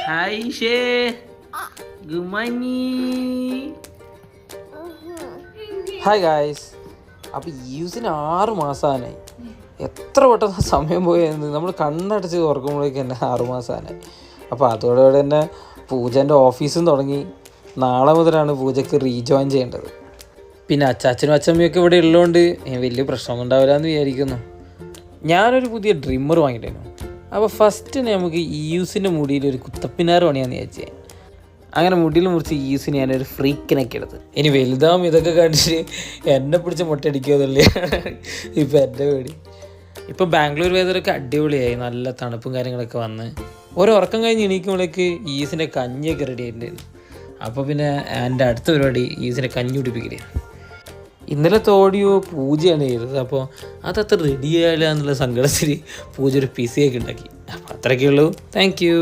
Hi ഷേ good morning. Hi guys. അപ്പോൾ യൂസിന് 6 മാസമാനായി. എത്ര പെട്ടെന്ന് സമയം പോയെന്ന് നമ്മൾ കണ്ണടച്ച് തുറക്കുമ്പോഴേക്ക് തന്നെ 6 മാസമാനായി. അപ്പോൾ അതോടെ തന്നെ പൂജൻ്റെ ഓഫീസും തുടങ്ങി. നാളെ മുതലാണ് പൂജയ്ക്ക് റീജോയിൻ ചെയ്യേണ്ടത്. പിന്നെ അച്ചാച്ചനും അച്ചമ്മയൊക്കെ ഇവിടെ ഉള്ളതുകൊണ്ട് വലിയ പ്രശ്നമൊന്നും ഉണ്ടാവില്ല എന്ന് വിചാരിക്കുന്നു. ഞാനൊരു പുതിയ ഡ്രിമ്മർ വാങ്ങിയിട്ടായിരുന്നു. അപ്പോൾ ഫസ്റ്റ് നമുക്ക് യൂസിൻ്റെ മുടിയിൽ ഒരു കുത്തപ്പിനാറ് പണിയാന്ന് വിചാരിച്ചേ. അങ്ങനെ മുടിയിൽ മുറിച്ച് യൂസിന് ഞാനൊരു ഫ്രീക്കിനൊക്കെ എടുത്ത്. ഇനി വലുതാവും ഇതൊക്കെ കണ്ടിട്ട് എന്നെ പിടിച്ച് മുട്ടടിക്കുമെന്നല്ലേ ഇപ്പം എൻ്റെ പേടി. ഇപ്പോൾ ബാംഗ്ലൂർ വെതറൊക്കെ അടിപൊളിയായി, നല്ല തണുപ്പും കാര്യങ്ങളൊക്കെ വന്ന് ഉറക്കം കഴിഞ്ഞ് എണീക്കുമ്പോഴേക്ക് ഈസിൻ്റെ കഞ്ഞിയൊക്കെ റെഡി ആയിട്ടുണ്ടായിരുന്നു. അപ്പോൾ പിന്നെ എൻ്റെ അടുത്ത പരിപാടി ഈസിനെ കഞ്ഞി കുടിപ്പിക്കില്ലേ. ഇന്നലെ ഓഡിയോ പൂജയാണ് ചെയ്തത്. അപ്പോൾ അതത്ര റെഡി ആയില്ല എന്നുള്ള സങ്കടത്തിൽ പൂജ ഒരു പിസയൊക്കെ ഉണ്ടാക്കി. അപ്പോൾ അത്രയൊക്കെ ഉള്ളൂ. Thank you.